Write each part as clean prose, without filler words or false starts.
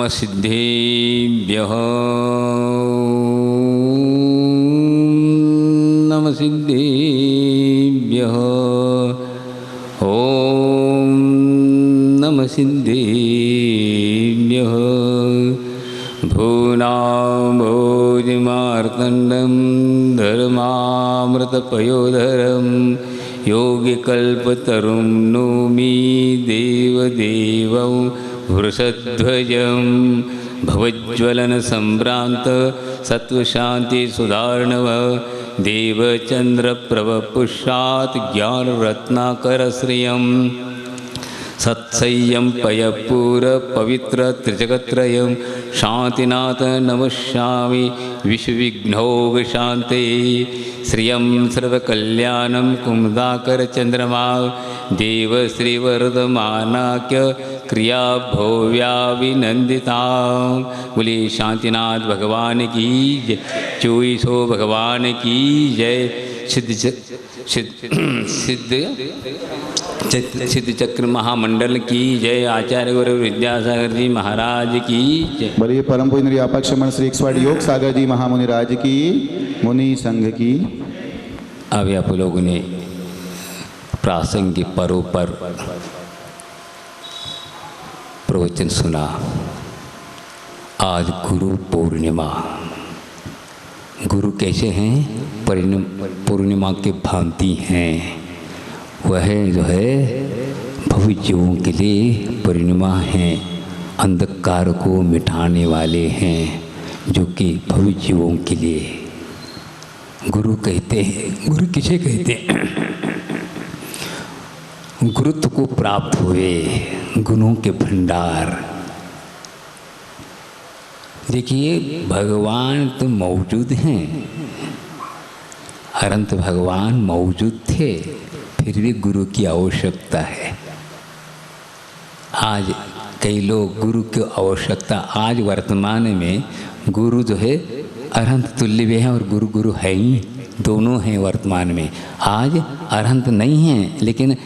सिद्धेभ्यः नमः सिद्धेभ्यः ॐ नमः सिद्धेभ्यः भूनाभोजमार्तण्डं धर्मामृतपयोधरं योगिकल्पतरुं नौमि देवदेवं वृषध्वजं भवज्ज्वलनसम्भ्रान्त सत्त्वशान्तिसुधार्णव देवचन्द्रप्रभपुष्यात् ज्ञानरत्नाकरश्रियं सत्सह्यं पयपूरपवित्रत्रिजगत्रयं शान्तिनाथ नमस्यामि विश्वविघ्नौघशान्ते श्रियं सर्वकल्याणं कुमुदाकरचन्द्रमा देवश्रीवरदमानाख्य क्रिया भव्याभिनन्दिता। बोले शांतिनाथ भगवान की जय, चोईसो भगवान की जय। सिद्ध चक्र महामंडल की जय। आचार्य गुरु विद्यासागर जी महाराज की जय। बड़े परम पूज्य निर्यापक्षमण श्री XYD योग सागर जी महामुनि राज की, मुनि संघ की। अभी आप लोगों ने प्रासंगिक पर्व पर प्रवचन सुना। आज गुरु पूर्णिमा। गुरु कैसे हैं? पूर्णिमा के भांति हैं। वह जो है भविष्य जीवों के लिए पूर्णिमा हैं, अंधकार को मिटाने वाले हैं, जो कि भविष्य जीवों के लिए गुरु कहते हैं। गुरु किसे कहते हैं? गुरुत्व को प्राप्त हुए गुणों के भंडार। देखिए, भगवान तो मौजूद हैं, अनंत भगवान मौजूद थे, फिर भी गुरु की आवश्यकता है। आज कई लोग गुरु की आवश्यकता, आज वर्तमान में गुरु जो है अरहंत तुल्य भी है और गुरु गुरु है ही, दोनों हैं वर्तमान में। आज अरहंत नहीं हैं, लेकिन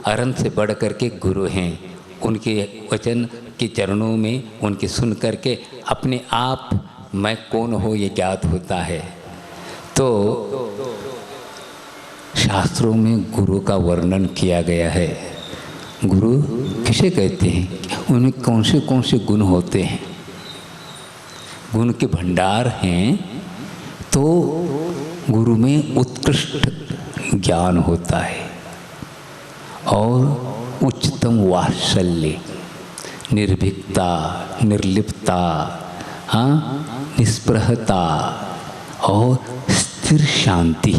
अरहंत से बढ़ करके गुरु हैं। उनके वचन के चरणों में उनके सुन करके अपने आप मैं कौन हो ये ज्ञात होता है। तो शास्त्रों में गुरु का वर्णन किया गया है। गुरु किसे कहते हैं? उन्हें कौन से गुण होते हैं? गुण के भंडार हैं। तो गुरु में उत्कृष्ट ज्ञान होता है और उच्चतम वात्सल्य, निर्भीकता, निर्लिप्तता, हाँ, निष्प्रहता और स्थिर शांति।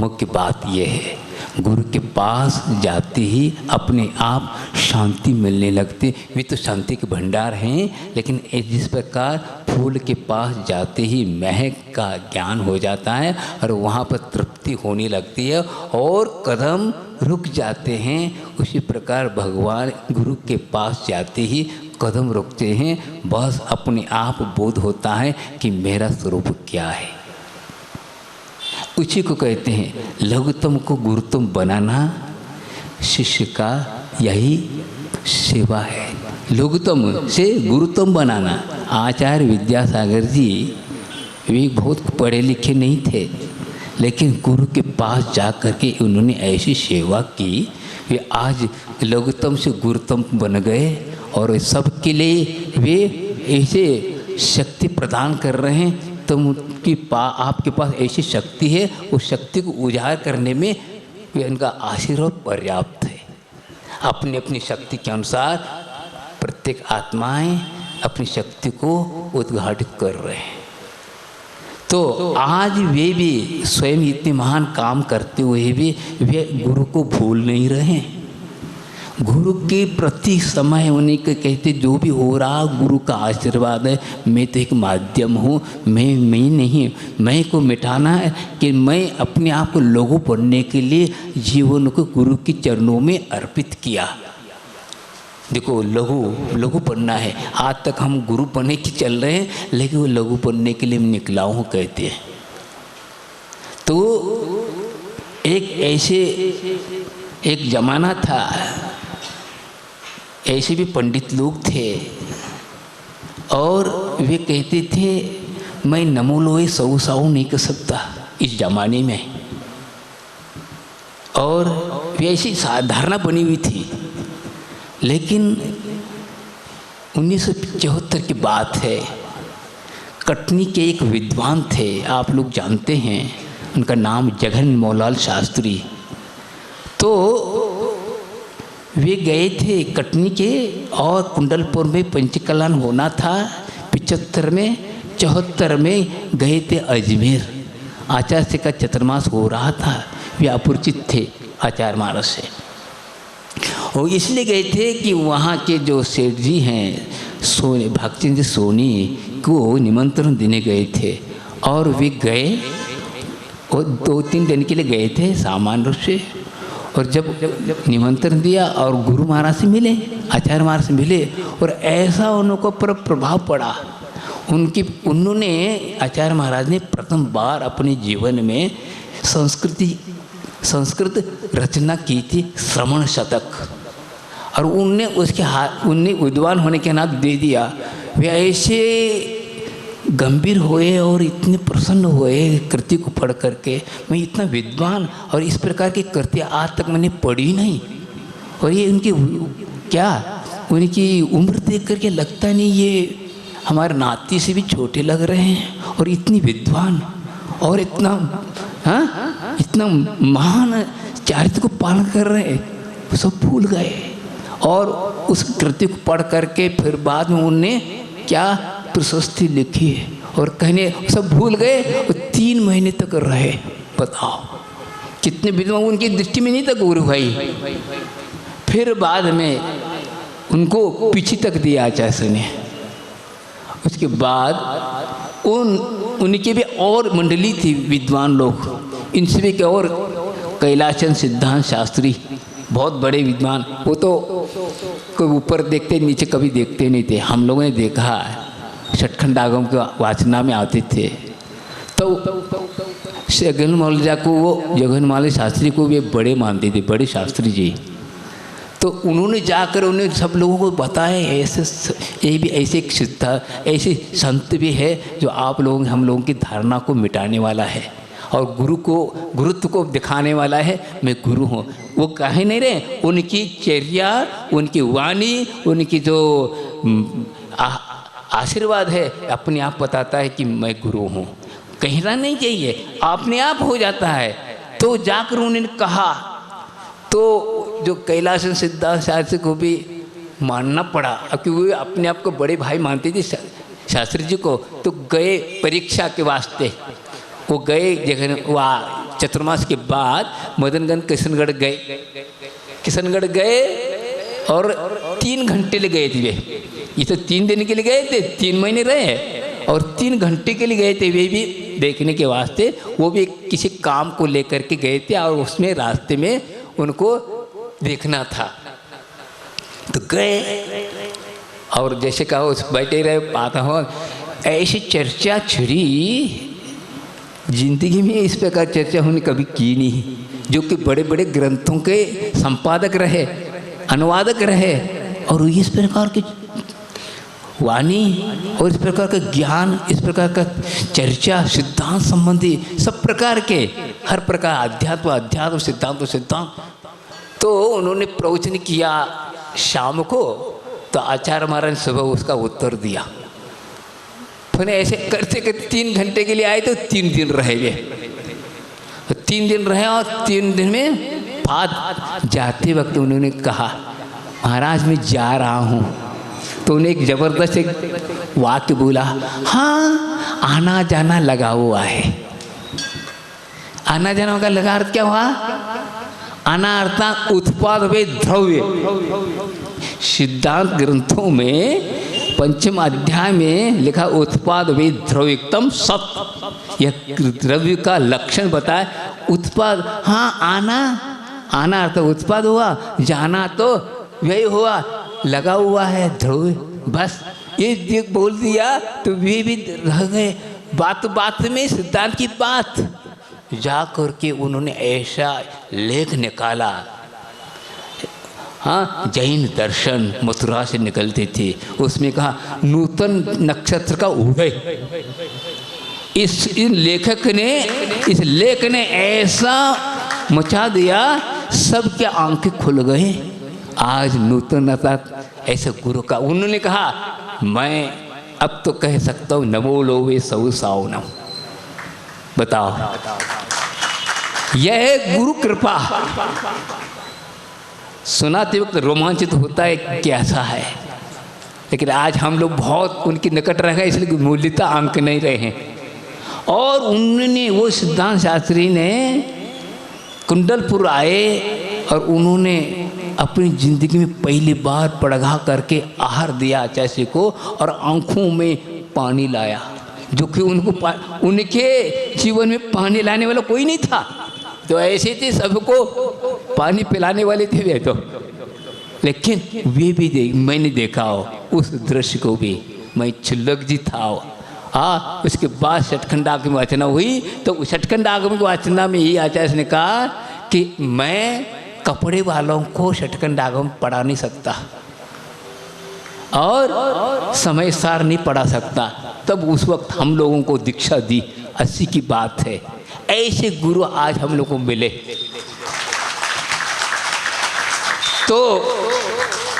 मुख्य बात यह है, गुरु के पास जाते ही अपने आप शांति मिलने लगती। वे तो शांति के भंडार हैं, लेकिन जिस प्रकार फूल के पास जाते ही महक का ज्ञान हो जाता है और वहाँ पर तृप्ति होने लगती है और कदम रुक जाते हैं, उसी प्रकार भगवान गुरु के पास जाते ही कदम रुकते हैं। बस अपने आप बोध होता है कि मेरा स्वरूप क्या है। उसी को कहते हैं लघुतम को गुरुतम बनाना शिष्य का यही सेवा है। लघुतम से गुरुतम बनाना। आचार्य विद्यासागर जी वे बहुत पढ़े लिखे नहीं थे, लेकिन गुरु के पास जा कर के उन्होंने ऐसी सेवा की, वे आज लघुतम से गुरुतम बन गए और सबके लिए वे ऐसे शक्ति प्रदान कर रहे हैं। तो उनकी आपके पास ऐसी शक्ति है, उस शक्ति को उजागर करने में वे उनका आशीर्वाद पर्याप्त है। अपनी अपनी शक्ति के अनुसार प्रत्येक आत्माएं अपनी शक्ति को उद्घाटित कर रहे हैं। तो आज वे भी स्वयं इतने महान काम करते हुए भी वे गुरु को भूल नहीं रहे। गुरु के प्रति समय उन्हें कहते जो भी हो रहा गुरु का आशीर्वाद है। मैं तो एक माध्यम हूँ, मैं नहीं, मैं को मिटाना है कि मैं अपने आप को लघु बनने के लिए जीवन को गुरु के चरणों में अर्पित किया। देखो, लघु बनना है। आज तक हम गुरु बनने की चल रहे हैं, लेकिन वो लघु बनने के लिए निकला हूँ कहते हैं। तो एक जमाना था, ऐसे भी पंडित लोग थे और वे कहते थे मैं नमो लोए सऊ साऊ नहीं कर सकता इस जमाने में। और वे ऐसी धारणा बनी हुई थी। लेकिन 1974 की बात है, कटनी के एक विद्वान थे, आप लोग जानते हैं, उनका नाम जगन मोहनलाल शास्त्री। तो वे गए थे कटनी के और कुंडलपुर में पंचकल्याण होना था 75 में। 74 में गए थे अजमेर, आचार्य का चतुर्मास हो रहा था। वे अपरिचित थे आचार्य महाराज से, और इसलिए गए थे कि वहाँ के जो सेठ जी हैं सोनी भक्तचंद सोनी को निमंत्रण देने गए थे। और वे गए और 2-3 दिन के लिए गए थे सामान्य रूप से। और जब निमंत्रण दिया और गुरु महाराज से मिले, आचार्य महाराज से मिले, और ऐसा उनको पर प्रभाव पड़ा उन्होंने आचार्य महाराज ने प्रथम बार अपने जीवन में संस्कृत रचना की थी, श्रवण शतक। और उनने विद्वान होने के नाते दे दिया। वे ऐसे गंभीर हुए और इतने प्रसन्न हुए कृति को पढ़ करके, मैं इतना विद्वान और इस प्रकार की कृति आज तक मैंने पढ़ी नहीं। और ये उनकी उम्र देख करके लगता नहीं ये हमारे नाती से भी छोटे लग रहे हैं, और इतनी विद्वान और इतना महान चारित्र को पालन कर रहे हैं, सब भूल गए। और उस कृति को पढ़ करके फिर बाद में उनने क्या प्रशस्ति लिखी है, और कहने सब भूल गए, और 3 महीने तक रहे। बताओ कितने विद्वान उनकी दृष्टि में नहीं था गुरु भाई। फिर बाद में उनको पीछे तक दिया आचार्य ने। उसके बाद उनके भी और मंडली थी विद्वान लोग, इनसे भी क्या, और कैलाशचंद सिद्धांत शास्त्री बहुत बड़े विद्वान, वो तो कोई ऊपर देखते नीचे कभी देखते नहीं थे। हम लोगों ने देखा सचखंड आगम के वाचना में आते थे। तो जगन शास्त्री को वे बड़े मानते थे, बड़े शास्त्री जी। तो उन्होंने जाकर उन्हें सब लोगों को बताया ये भी ऐसे एक सिद्धा ऐसे संत भी है जो आप लोग हम लोगों की धारणा को मिटाने वाला है और गुरुत्व को दिखाने वाला है। मैं गुरु हूँ। वो कहे नहीं रहे, उनकी चर्या, उनकी वाणी, उनकी जो आशीर्वाद है अपने आप बताता है कि मैं गुरु हूँ। कहना नहीं चाहिए, अपने आप हो जाता है। तो जाकर उन्होंने कहा, तो जो कैलाश सिद्धांत शास्त्री को भी मानना पड़ा, क्योंकि वो अपने आप को बड़े भाई मानते थे शास्त्री जी को। तो गए परीक्षा के वास्ते, वो गए जगह वहाँ चतुर्मास के बाद मदनगंज किशनगढ़ गए और 3 घंटे ले गए थे वे। ये तो 3 दिन के लिए गए थे, 3 महीने रहे और 3 घंटे के लिए गए थे वे भी देखने के वास्ते। वो भी किसी काम को लेकर के गए थे और उसमें रास्ते में उनको देखना था। तो गए और जैसे कहा उस बैठे रहे, पाता हो ऐसी चर्चा छिड़ी, जिंदगी में इस प्रकार चर्चा उन्होंने कभी की नहीं। जो कि बड़े बड़े ग्रंथों के संपादक रहे, अनुवादक रहे, और इस प्रकार की वाणी और इस प्रकार का ज्ञान, इस प्रकार का चर्चा, सिद्धांत संबंधी सब प्रकार के, हर प्रकार अध्यात्म सिद्धांत। तो उन्होंने प्रवचन किया शाम को, तो आचार्य महाराज ने सुबह उसका उत्तर दिया। फिर ऐसे करते करते 3 घंटे के लिए आए तो 3 दिन रहे वे। 3 दिन रहे और 3 दिन में बाद जाते वक्त उन्होंने कहा, महाराज मैं जा रहा हूँ। तो उन्हें एक जबरदस्त एक वाक्य बोला, हाँ आना जाना लगा हुआ है। आना जाना का लगा अर्थ क्या हुआ? आना अर्थात उत्पाद वे द्रव्य। सिद्धांत ग्रंथों में 5वें अध्याय में लिखा उत्पाद वे द्रव्यतम सत, यह द्रव्य का लक्षण बताए। उत्पाद, हाँ आना अर्थ उत्पाद हुआ, जाना तो वही हुआ, लगा हुआ है ध्रुव। बस ये बोल दिया तो वे भी रह गए। बात में सिद्धांत की बात जा करके उन्होंने ऐसा लेख निकाला। हाँ जैन दर्शन मथुरा से निकलते थे। उसमें कहा नूतन नक्षत्र का उदय। इस लेख ने ऐसा मचा दिया, सबके आंखें खुल गए। आज नूतनता ऐसे गुरु का। उन्होंने कहा मैं अब तो कह सकता हूँ नमो लोवे सौ सावनम। बताओ, यह है गुरु कृपा। सुनाते वक्त रोमांचित होता है कैसा है, लेकिन आज हम लोग बहुत उनकी निकट रह गए, इसलिए मूल्यता अंक नहीं रहे हैं। और उन्होंने वो सिद्धांत शास्त्री ने कुंडलपुर आए और उन्होंने अपनी ज़िंदगी में पहली बार पड़घा करके आहार दिया आचार्य को और आंखों में पानी लाया, जो कि उनके जीवन में पानी लाने वाला कोई नहीं था। तो ऐसे थे, सबको पानी पिलाने वाले थे वे तो। लेकिन वे भी मैंने देखा हो उस दृश्य को भी, मैं छुल्लक जी था। उसके बाद सचखंड आगम वाचना हुई, तो सचखंड आगम वाचना में ही आचार्य ने कहा कि मैं कपड़े वालों को सचखंड आगम पढ़ा नहीं सकता और समय सार नहीं पढ़ा सकता। तब उस वक्त हम लोगों को दीक्षा दी, 80 की बात है। ऐसे गुरु आज हम लोग को मिले। तो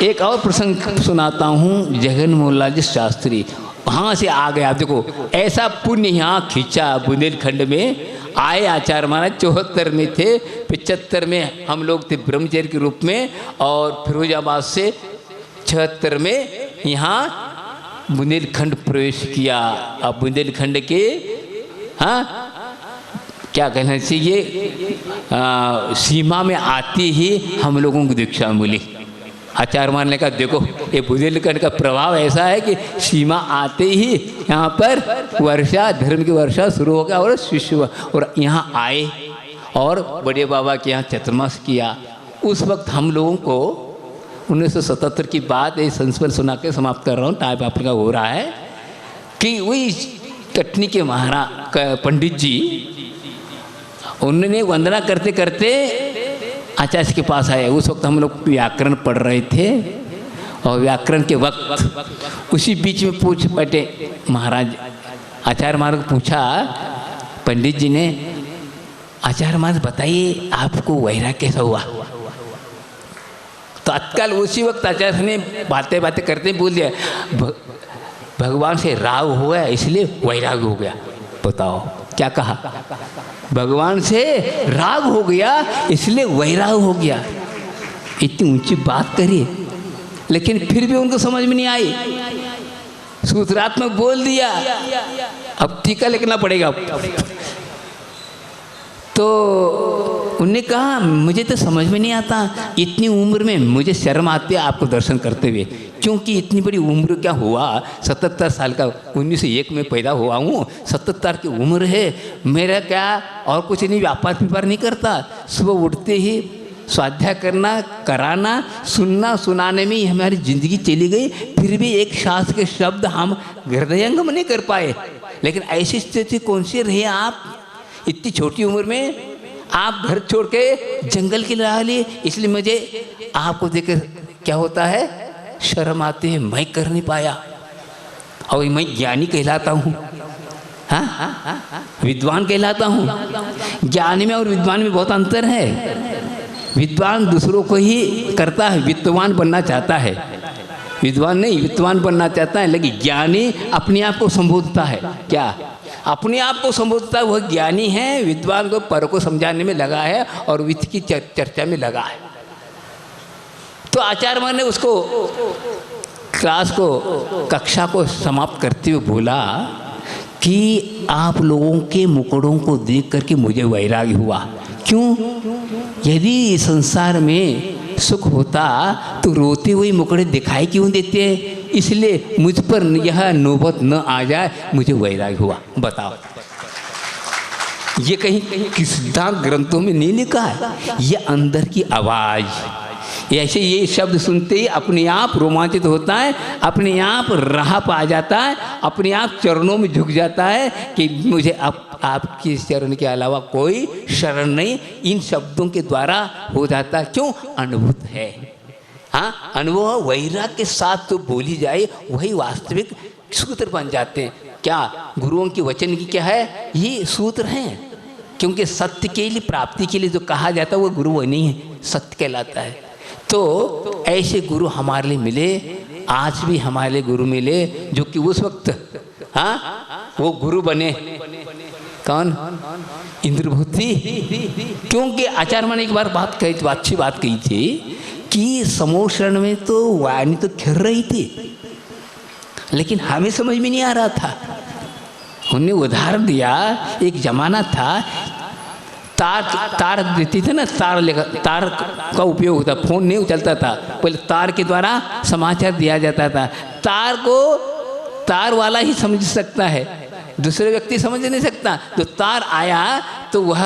एक और प्रसंग सुनाता हूँ, जगन मोहनलाल जी शास्त्री वहाँ से आ गए। आप देखो ऐसा पुण्य यहाँ खींचा। बुंदेलखंड में आए आचार्य महाराज 74 में थे, 75 में हम लोग थे ब्रह्मचर्य के रूप में, और फिरोजाबाद से 76 में यहाँ बुंदेलखंड प्रवेश किया। अब बुंदेलखंड के क्या कहना चाहिए, सीमा में आते ही हम लोगों को दीक्षा मिली। आचार्य महाराज ने कहा देखो ये बुंदेलखंड का प्रभाव ऐसा है कि सीमा आते ही यहाँ पर वर्षा, धर्म की वर्षा शुरू हो गया और शिष्य और यहाँ आए और बड़े बाबा के यहाँ चतुर्मास किया। उस वक्त हम लोगों को 1977 की बात ये संस्मरण सुना के समाप्त कर रहा हूँ, टाइप आपका हो रहा है कि वही कटनी के महाराज पंडित जी, उन्होंने वंदना करते करते आचार्य के पास आए। उस वक्त हम लोग व्याकरण पढ़ रहे थे और व्याकरण के वक्त उसी बीच में पूछ बैठे महाराज। आचार्य महाराज को पूछा पंडित जी ने, आचार्य महाराज बताइए आपको वैराग कैसा हुआ? तो तत्काल उसी वक्त आचार्य ने बातें करते बोल दिया भगवान से राग हो गया इसलिए वैराग हो गया। बताओ क्या कहा, भगवान से राग हो गया इसलिए वैराग हो गया। इतनी ऊंची बात करी, लेकिन फिर भी उनको समझ में नहीं आई। सूत्रात्मक बोल दिया, अब टीका लिखना पड़ेगा। तो उन्होंने कहा मुझे तो समझ में नहीं आता, इतनी उम्र में मुझे शर्म आती है आपको दर्शन करते हुए, क्योंकि इतनी बड़ी उम्र क्या हुआ, 77 साल का, 1901 में पैदा हुआ हूँ, 77 की उम्र है। मेरा क्या और कुछ नहीं, व्यापार नहीं करता। सुबह उठते ही स्वाध्याय करना, कराना, सुनना, सुनाने में ही हमारी ज़िंदगी चली गई। फिर भी एक शास्त्र के शब्द हम हृदयंगम नहीं कर पाए। लेकिन ऐसी स्थिति कौन सी रही आप, इतनी छोटी उम्र में आप घर छोड़ के जंगल की राह लिए। इसलिए मुझे आपको देखकर क्या होता है, शर्म आती है, मैं कर नहीं पाया। और मैं ज्ञानी कहलाता हूँ, विद्वान कहलाता हूँ। ज्ञानी में और विद्वान में बहुत अंतर है। विद्वान दूसरों को ही करता है, विद्वान बनना चाहता है। विद्वान नहीं, विद्वान बनना चाहता है, लेकिन ज्ञानी अपने आप को संबोधता है। क्या अपने आप को संबोधता है, वह ज्ञानी है। विद्वान को पर को समझाने में लगा है और वित्त की चर्चा में लगा है। तो आचार्य महाराज ने उसको क्लास को, कक्षा को समाप्त करते हुए बोला कि आप लोगों के मुकुड़ों को देख करके मुझे वैराग्य हुआ। क्यों? यदि संसार में सुख होता तो रोते हुए मुकड़े दिखाई क्यों देते हैं? इसलिए मुझ पर यह नौबत न आ जाए, मुझे वैराग्य हुआ। बताओ, ये कहीं किस सिद्धांत ग्रंथों में नहीं लिखा है, ये अंदर की आवाज़। ऐसे ये शब्द सुनते ही अपने आप रोमांचित होता है, अपने आप राह पा जाता है, अपने आप चरणों में झुक जाता है कि मुझे अब आपकी चरण के अलावा कोई शरण नहीं। इन शब्दों के द्वारा हो जाता है। क्यों? अनुभूत है। हाँ, अनुभव वैराग्य के साथ तो बोली जाए वही वास्तविक सूत्र बन जाते हैं। क्या गुरुओं की वचन की क्या है, ये सूत्र हैं। क्योंकि सत्य के लिए, प्राप्ति के लिए जो कहा जाता है वो गुरु वो नहीं है, सत्य कहलाता है। तो ऐसे गुरु हमारे लिए मिले, आज भी हमारे लिए गुरु मिले जो कि उस वक्त हाँ वो गुरु बने। कौन? इंद्रभूति। क्योंकि आचार्य ने एक बार अच्छी बात कही थी कि समोषण में तो वाणी तो खिर रही थी, लेकिन हमें समझ में नहीं आ रहा था। उन्होंने उदाहरण दिया, एक जमाना था तार देती थे ना, तार का उपयोग होता, फोन नहीं चलता था, पहले तार के द्वारा समाचार दिया जाता था। तार को तार वाला ही समझ सकता है, दूसरे व्यक्ति समझ नहीं सकता। तो तार आया तो वह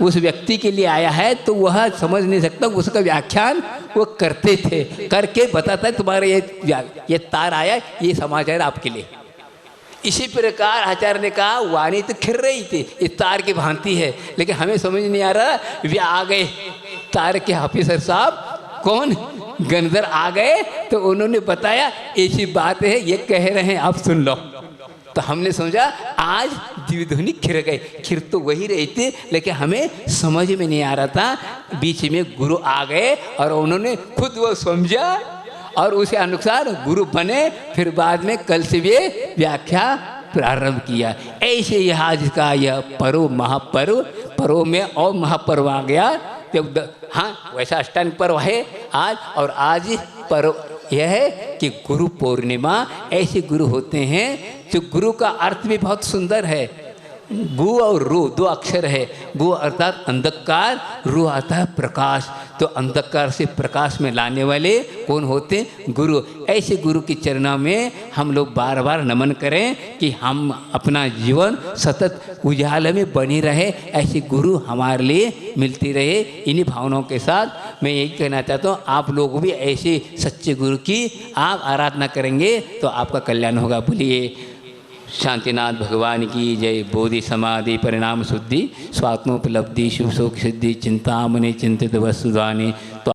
उस व्यक्ति के लिए आया है, तो वह समझ नहीं सकता, उसका व्याख्यान वो करते थे, करके बताता है तुम्हारे ये तार आया, ये समाचार आपके लिए। इसी प्रकार आचार्य ने कहा वाणी तो खिर रही थी, ये तार की भांति है, लेकिन हमें समझ नहीं आ रहा। वे आ गए तार के ऑफिसर साहब, कौन? गणधर आ गए, तो उन्होंने बताया ऐसी बात है, ये कह रहे हैं, आप सुन लो। तो हमने समझा आज द्विध्वनि खिर गए। खिर तो वही रही थी, लेकिन हमें समझ में नहीं आ रहा था। बीच में गुरु आ गए और उन्होंने खुद वो समझा और उसे अनुसार गुरु बने। फिर बाद में कल से वे व्याख्या प्रारंभ किया। ऐसे यह आज का यह पर्व, महापर्व, पर्व में और महापर्व आ गया। हाँ, वैसा अष्टांग पर्व है आज, और आज पर्व यह है कि गुरु पूर्णिमा। ऐसे गुरु होते हैं जो गुरु का अर्थ भी बहुत सुंदर है। गु और रू दो अक्षर है। गु अर्थात अंधकार, रू अर्थात प्रकाश। तो अंधकार से प्रकाश में लाने वाले कौन होते? गुरु। ऐसे गुरु के चरणों में हम लोग बार बार नमन करें कि हम अपना जीवन सतत उजाले में बने रहे। ऐसे गुरु हमारे लिए मिलती रहे। इन्हीं भावनाओं के साथ मैं यही कहना चाहता हूँ, आप लोग भी ऐसे सच्चे गुरु की आप आराधना करेंगे तो आपका कल्याण होगा। बोलिए शांतिनाथ भगवान की जय। बोधि समाधि परिणाम शुद्धि, स्वात्मोपलब्धि, शुभ शोक सिद्धि, चिंतामणि चिंतित वस्तुदानी। तो